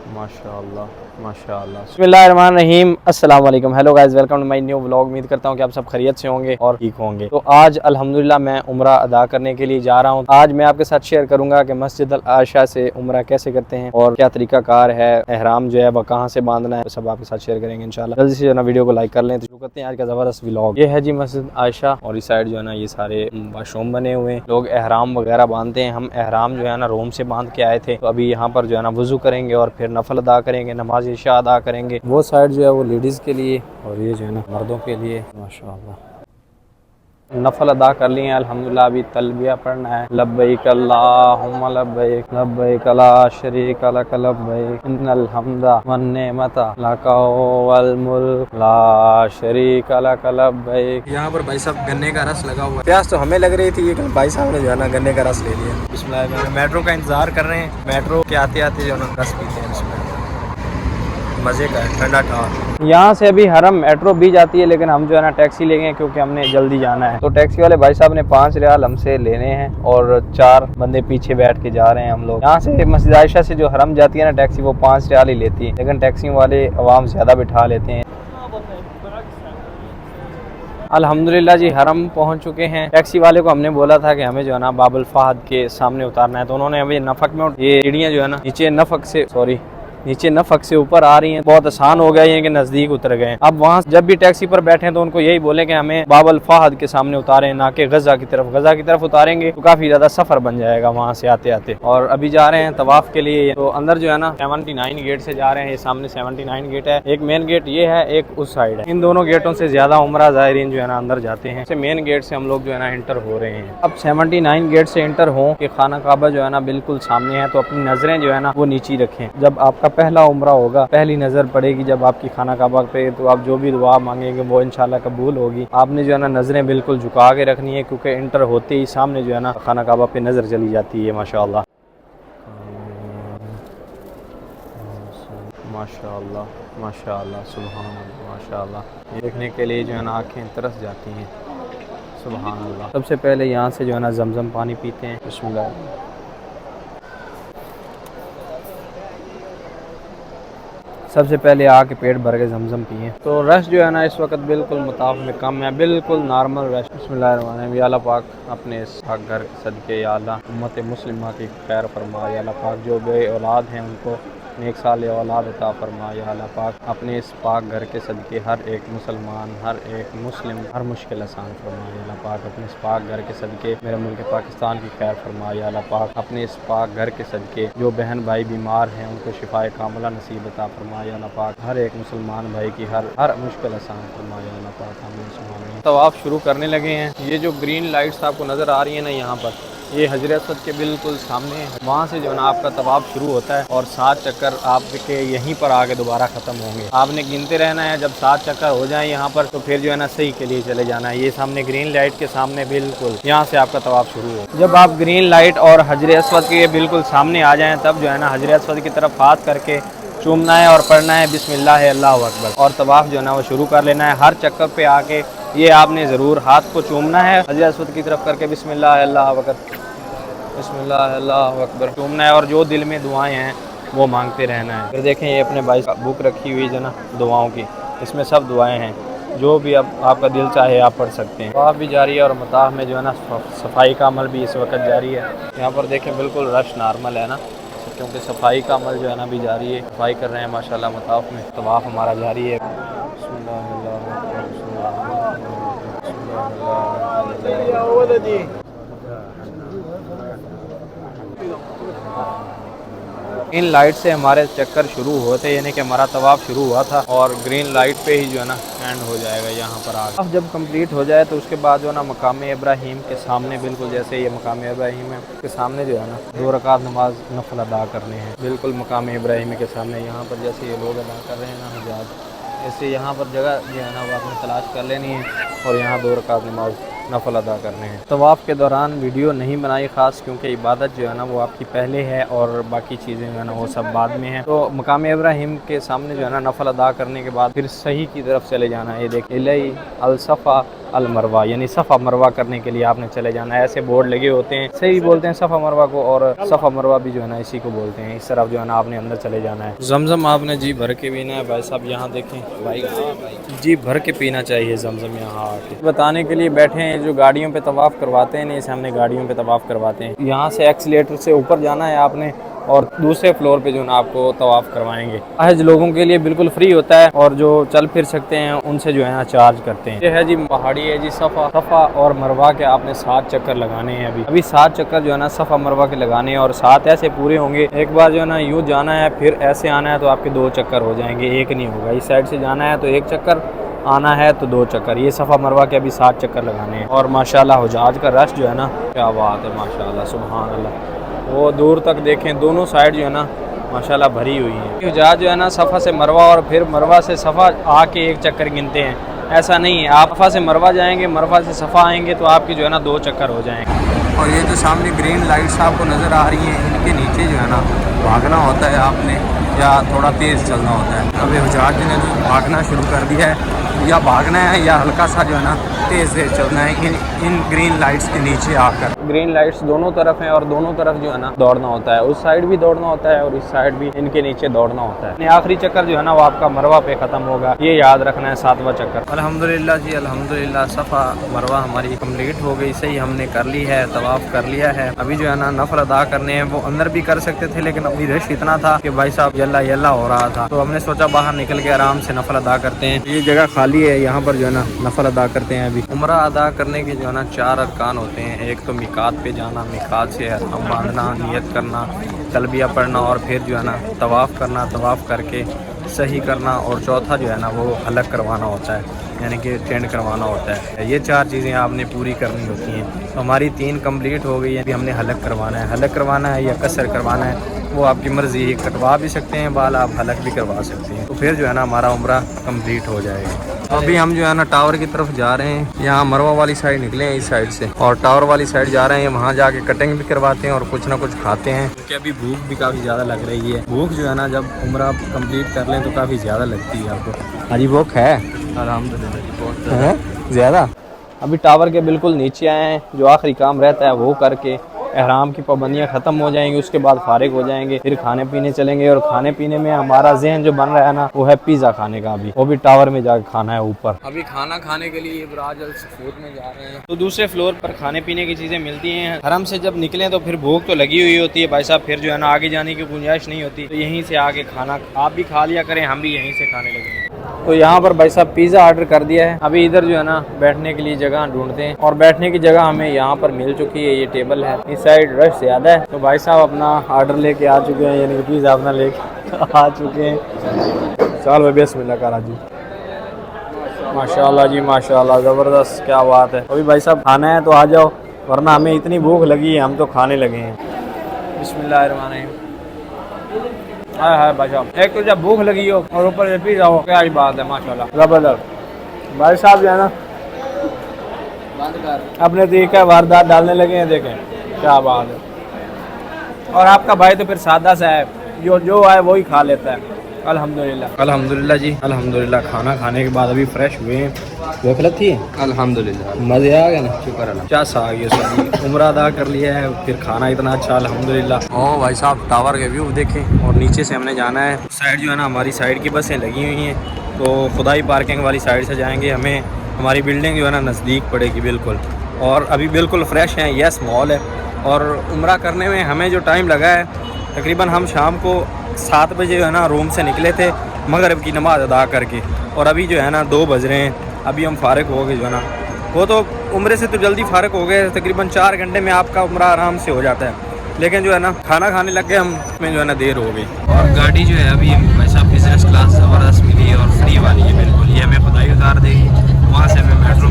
माशाअल्लाह माशाअल्लाह। बिस्मिल्लाहिर्रहमानिर्रहीम। अस्सलाम वालेकुम। Hello guys, welcome to my new vlog. उम्मीद करता हूँ कि आप सब खैरियत से होंगे और ठीक होंगे। तो आज अल्हम्दुलिल्लाह मैं उम्रा अदा करने के लिए जा रहा हूँ। आज मैं आपके साथ शेयर करूंगा कि मस्जिद अल आयशा से उम्रा कैसे करते हैं और क्या तरीका कार है, एहराम जो है वह कहाँ से बांधना है, तो सब आपके साथ शेयर करेंगे इंशाल्लाह। जल्दी से जो है ना वीडियो को लाइक कर लें। तो शुरू करते हैं आज का जबरदस्त व्लॉग। ये है जी मस्जिद आयशा और इस साइड जो है ना ये सारे वाशरूम बने हुए हैं। लोग एहराम वगैरह बांधते हैं। हम एहराम जो है ना रोम से बांध के आए थे, तो अभी यहाँ पर जो है ना वुजू करेंगे और फिर नफल अदा करेंगे, नमाज इशा अदा करेंगे। वो साइड जो है वो लेडीज़ के लिए और ये जो है ना मर्दों के लिए। माशाअल्लाह नफल अदा कर लिए हैं अल्हम्दुलिल्लाह। अभी तलबिया पढ़ना है, लब्बैक अल्लाहुम्मा लब्बैक लब्बैक ला शरीका लक लब्बैक इन्नल हम्दा वन नेमता लका वल मुल्क ला शरीका लक लब्बैक। यहाँ पर भाई साहब गन्ने का रस लगा हुआ है। प्यास तो हमें लग रही थी, लेकिन भाई साहब ने जो है ना गन्ने का रस ले लिया। बिस्मिल्लाह, मेट्रो का इंतजार कर रहे हैं। मेट्रो के आते आते जो है ना रस पीते हैं। बिस्मिल्लाह, मज़े का है, ठंडा ठंडा। यहाँ से अभी हरम मेट्रो भी जाती है, लेकिन हम जो है ना टैक्सी लेंगे क्योंकि हमने जल्दी जाना है। तो टैक्सी वाले भाई साहब ने 5 रियाल हमसे लेने हैं और 4 बंदे पीछे बैठ के जा रहे हैं हम लोग। यहाँ से मस्जिद आयशा से जो हरम जाती है ना टैक्सी, वो 5 रियाल ही लेती है, लेकिन टैक्सी वाले अवाम ज़्यादा बिठा लेते हैं। अल्हम्दुलिल्लाह जी हरम पहुंच चुके हैं। टैक्सी वाले को हमने बोला था कि हमें जो है ना बाबुल फहद के सामने उतारना है, तो उन्होंने अभी नफक में ये सीढ़ियाँ जो है ना नीचे नफक से ऊपर आ रही हैं। बहुत आसान हो गया ये कि नज़दीक उतर गए। अब वहाँ जब भी टैक्सी पर बैठे तो उनको यही बोले कि हमें बाबुल फहद के सामने उतारें, ना कि गजा की तरफ उतारेंगे तो काफ़ी ज़्यादा सफ़र बन जाएगा वहाँ से आते आते। और अभी जा रहे हैं तवाफ़ के लिए। तो अंदर जो है ना 79 गेट से जा रहे हैं। ये सामने 79 गेट है। एक मेन गेट ये है, एक उस साइड है। इन दोनों गेटों से ज़्यादा उम्रा ज़ायरीन जो है ना अंदर जाते हैं। मेन गेट से हम लोग जो है ना इंटर हो रहे हैं। अब 79 गेट से इंटर हो कि खाना काबा जो है ना बिल्कुल सामने है, तो अपनी नज़रें जो है ना वो नीचे रखें। जब आपका पहला उम्रा होगा, पहली नज़र पड़ेगी जब आपकी खाना काबा पे, तो आप जो भी दुआ मांगेंगे वो इंशाल्लाह कबूल होगी। आपने जो है ना नज़रें बिल्कुल झुका के रखनी है, क्योंकि इंटर होते ही सामने जो है ना खाना काबा पे नज़र चली जाती है। माशाअल्लाह माशाअल्लाह माशाअल्लाह सुभान अल्लाह माशाअल्लाह। देखने के लिए जो है ना आँखें तरस जाती हैं। सुभान अल्लाह। सबसे पहले यहाँ से जो है ना जमजम पानी पीते हैं। बिस्मिल्लाह। सबसे पहले आके पेट भर के जमजम पिए। तो रश जो है ना इस वक्त बिल्कुल मुताफ में कम है, बिल्कुल नॉर्मल रश। बिस्मिल्लाहिर्रहमानिर्रहीम। या अल्लाह पाक अपने इस पाक घर के सदके या अल्लाह उम्मत मुस्लिमा की खैर फरमा। या अल्लाह पाक जो बे औलाद हैं उनको नेक साल औलाद अता फरमा। या अल्लाह पाक अपने इस पाक घर के सदके हर एक मुसलमान, हर एक मुस्लिम हर मुश्किल आसान फरमा। या अल्लाह पाक अपने इस पाक घर के सदके मेरे मुल्क पाकिस्तान की खैर फरमा। या अल्लाह पाक अपने इस पाक घर के सदके जो बहन भाई बीमार हैं उनको शिफाए कामिला नसीब अता फरमा। या अल्लाह पाक हर एक मुसलमान भाई की हर मुश्किल आसान फरमा। या अल्लाह पाक हमें तवाफ़ शुरू करने लगे हैं। ये जो ग्रीन लाइट्स आपको नज़र आ रही है ना यहाँ पर, ये हजर अस्वद के बिल्कुल सामने है। वहाँ से जो है ना आपका तवाफ़ शुरू होता है और 7 चक्कर आपके यहीं पर आके दोबारा ख़त्म होंगे। आपने गिनते रहना है। जब 7 चक्कर हो जाएं यहाँ पर, तो फिर जो है ना सही के लिए चले जाना है। ये सामने ग्रीन लाइट के सामने बिल्कुल यहाँ से आपका तवाफ़ शुरू हो। जब आप ग्रीन लाइट और हजर अस्वद के बिल्कुल सामने आ जाएँ, तब जो है ना हजर अस्वद की तरफ हाथ करके चूमना है और पढ़ना है बिस्मिल्लाह अल्लाहु अकबर, और तवाफ़ जो है ना वो शुरू कर लेना है। हर चक्कर पे आके ये आपने ज़रूर हाथ को चूमना है, हजर अस्वद की तरफ करके बिस्मिल्लाह अल्लाहु अकबर बिस्मिल्लाह अल्लाहु अकबर चूमना है, और जो दिल में दुआएं हैं वो मांगते रहना है। फिर देखें ये अपने भाई बुक रखी हुई है ना दुआओं की, इसमें सब दुआएं हैं, जो भी अब आपका दिल चाहे आप पढ़ सकते हैं। तवाफ़ भी जारी है और मताफ में जो है ना सफाई का अमल भी इस वक्त जारी है। यहाँ पर देखें बिल्कुल रश नॉर्मल है ना, क्योंकि सफाई का अमल जो है ना भी जारी है। सफाई कर रहे हैं माशाल्लाह मताफ में। तवाफ़ हमारा जारी है। ग्रीन लाइट से हमारे चक्कर शुरू होते, यानी कि हमारा तवाफ़ शुरू हुआ था और ग्रीन लाइट पे ही जो है ना एंड हो जाएगा यहाँ पर आगे। अब जब कंप्लीट हो जाए तो उसके बाद जो है ना मकाम इब्राहीम के सामने, बिल्कुल जैसे ये मकाम इब्राहीम है उसके सामने जो है ना 2 रकात नमाज नफल अदा करने हैं। बिल्कुल मकाम इब्राहीम के सामने यहाँ पर जैसे ये लोग अदा कर रहे हैं ना हजाज, ऐसे यहाँ पर जगह जो है ना वो आपने तलाश कर लेनी है और यहाँ 2 रकात नमाज नफल अदा करने हैं। तवाफ़ के दौरान वीडियो नहीं बनाई ख़ास, क्योंकि इबादत जो है ना वो आपकी पहले है और बाकी चीज़ें जो है ना वो सब बाद में है। तो मकाम इब्राहीम के सामने जो है ना नफल अदा करने के बाद फिर सही की तरफ चले जाना है। ये देखिए अलसफ़ा अल मरवा, यानी सफ़ा मरवा करने के लिए आपने चले जाना है। ऐसे बोर्ड लगे होते हैं, सही बोलते हैं सफ़ा मरवा को, और सफ़ा मरवा भी जो है ना इसी को बोलते हैं। इस तरफ जो है ना आपने अंदर चले जाना है। जमजम आपने जी भर के पीना है भाई साहब, यहाँ देखें भाई जी भर के पीना चाहिए जमजम। यहाँ आके बताने के लिए बैठे हैं, जो गाड़ियों पे तवाफ़ करवाते हैं, नहीं से हमने गाड़ियों पे तवाफ़ करवाते हैं। यहाँ से एक्सीलेटर से ऊपर जाना है आपने, और दूसरे फ्लोर पे जो है ना आपको तवाफ़ करवाएंगे। हज लोगों के लिए बिल्कुल फ्री होता है, और जो चल फिर सकते हैं उनसे जो है ना चार्ज करते हैं। ये है जी पहाड़ी है जी सफ़ा और मरवा के आपने 7 चक्कर लगाने हैं। अभी 7 चक्कर जो है ना सफ़ा मरवा के लगाने हैं, और 7 ऐसे पूरे होंगे। एक बार जो है ना यूँ जाना है, फिर ऐसे आना है तो आपके 2 चक्कर हो जाएंगे, एक नहीं होगा। इस साइड से जाना है तो 1 चक्कर, आना है तो 2 चक्कर। ये सफ़ा मरवा के अभी 7 चक्कर लगाने हैं। और माशाल्लाह हुज्जाज का रश जो है ना, क्या बात है माशाल्लाह, सुभान अल्लाह। वो दूर तक देखें, दोनों साइड जो है ना माशाल्लाह भरी हुई है। हुज्जाज जो है ना सफ़ा से मरवा और फिर मरवा से सफ़ा आके 1 चक्कर गिनते हैं, ऐसा नहीं है। आप सफ़ा से मरवा जाएंगे, मरवा से सफ़ा आएंगे तो आपकी जो है ना 2 चक्कर हो जाएंगे। और ये जो सामने ग्रीन लाइट्स आपको नज़र आ रही हैं, इनके नीचे जो है ना भागना होता है आपने, या थोड़ा तेज़ चलना होता है। अभी हुज्जाज ने जो भागना शुरू कर दिया है, या भागना है या हल्का सा जो है ना तेज़ चलना है इन ग्रीन लाइट्स के नीचे आकर। ग्रीन लाइट्स दोनों तरफ हैं, और दोनों तरफ जो है ना दौड़ना होता है। उस साइड भी दौड़ना होता है और इस साइड भी, इनके नीचे दौड़ना होता है। आखिरी चक्कर जो है ना वो आपका मरवा पे ख़त्म होगा, ये याद रखना है, 7वां चक्कर। अल्हम्दुलिल्लाह जी अल्हम्दुलिल्लाह, सफ़ा मरवा हमारी कंप्लीट हो गई, सही हमने कर ली है, तवाफ़ कर लिया है। अभी जो है ना नफल अदा करने हैं, वो अंदर भी कर सकते थे, लेकिन अभी रश इतना था कि भाई साहब यल्ला यल्ला हो रहा था, तो हमने सोचा बाहर निकल के आराम से नफल अदा करते हैं। ये जगह खाली है, यहाँ पर जो है ना नफल अदा करते हैं। अभी उम्रा अदा करने के जो है ना 4 अरकान होते हैं। एक तो मिकात पे जाना, मिकात से हम बांधना, नियत करना, तलबिया पढ़ना, और फिर जो है ना तवाफ़ करना, तवाफ़ करके सही करना, और चौथा जो है ना वो हलक करवाना होता है, यानी कि टेंड करवाना होता है। ये 4 चीज़ें आपने पूरी करनी होती हैं। तो हमारी 3 कंप्लीट हो गई है। अभी हमने हलक करवाना है। हलक करवाना है या कसर करवाना है वो आपकी मर्ज़ी, कटवा भी सकते हैं बाल आप, हलक भी करवा सकते हैं। तो फिर जो है ना हमारा उम्रा कंप्लीट हो जाएगा। अभी हम जो है ना टावर की तरफ जा रहे हैं। यहाँ मरवा वाली साइड निकले हैं इस साइड से, और टावर वाली साइड जा रहे हैं। वहाँ जाके कटिंग भी करवाते हैं और कुछ ना कुछ खाते हैं, क्योंकि अभी भूख भी काफ़ी ज़्यादा लग रही है। भूख जो है ना जब उम्रा कंप्लीट कर लें तो काफ़ी ज़्यादा लगती है आपको। अजी भूख है अल्हम्दुलिल्लाह बहुत ज़्यादा। अभी टावर के बिल्कुल नीचे आए हैं, जो आखिरी काम रहता है वो करके एहराम की पाबंदियाँ ख़त्म हो जाएंगी, उसके बाद फारिग हो जाएंगे, फिर खाने पीने चलेंगे। और खाने पीने में हमारा जहन जो बन रहा है ना वो है पिज़्ज़ा खाने का। अभी वो भी टावर में जाकर खाना है ऊपर। अभी खाना खाने के लिए इब्राज अल सफूद में जा रहे हैं, तो दूसरे फ्लोर पर खाने पीने की चीज़ें मिलती हैं। हरम से जब निकलें तो फिर भूख तो लगी हुई होती है भाई साहब, फिर जो है ना आगे जाने की गुंजाइश नहीं होती, तो यहीं से आके खाना आप भी खा लिया करें, हम भी यहीं से खाने लगेंगे। तो यहाँ पर भाई साहब पिज़्ज़ा ऑर्डर कर दिया है। अभी इधर जो है ना बैठने के लिए जगह ढूंढते हैं, और बैठने की जगह हमें यहाँ पर मिल चुकी है। ये टेबल है, इस साइड रश ज़्यादा है, तो भाई साहब अपना ऑर्डर लेके आ चुके हैं, यानी कि पिज़्ज़ा अपना लेके आ चुके हैं। चल भाई बिस्मिल्लाह कर राजू। माशाल्लाह जी माशाल्लाह, ज़बरदस्त, क्या बात है। अभी भाई साहब खाना है तो आ जाओ, वरना हमें इतनी भूख लगी है, हम तो खाने लगे हैं। बिस्मिल्लाहिर्रहमानिर्रहीम। हाँ भाई साहब, एक तो जब भूख लगी हो और ऊपर से पिज़्ज़ा हो, क्या ही बात है माशाल्लाह, ज़बरदस्त। भाई साहब जो है ना अपने तरीका वारदात डालने लगे हैं, देखें क्या बात है। और आपका भाई तो फिर सादा सा है, जो आए वही खा लेता है। अल्हम्दुलिल्लाह अल्हम्दुलिल्लाह जी अल्हम्दुलिल्लाह। खाना खाने के बाद अभी फ्रेश हुए हैं। भूख लगती है अल्हम्दुलिल्लाह, मज़े आ गए ना, शुक्र अल्लाह। क्या सा आ गया सर, उम्रा अदा कर लिया है, फिर खाना इतना अच्छा अल्हम्दुलिल्लाह। ओ भाई साहब टावर के व्यू देखें, और नीचे से हमने जाना है साइड जो है ना हमारी साइड की बसें लगी हुई हैं, तो खुदाई पार्किंग वाली साइड से जाएंगे। हमें हमारी बिल्डिंग जो है ना नज़दीक पड़ेगी बिल्कुल, और अभी बिल्कुल फ्रेश हैं। यस मॉल है, और उम्रा करने में हमें जो टाइम लगा है तकरीबन, हम शाम को 7 बजे जो है ना रूम से निकले थे मगरिब की नमाज़ अदा करके, और अभी जो है ना 2 बज रहे हैं। अभी हम फ़ारिग हो गए जो है ना, वो तो उम्रे से तो जल्दी फ़ारिग हो गए, तकरीबन 4 घंटे में आपका उम्रा आराम से हो जाता है। लेकिन जो है ना खाना खाने लग गए हम, में जो है ना देर हो गई। और गाड़ी जो है अभी वैसा बिज़नेस क्लास ज़बरदस्त मिली है, और फ्री वाली है बिल्कुल, ये हमें खुदाई उतार देगी, वहाँ से हमें मेट्रो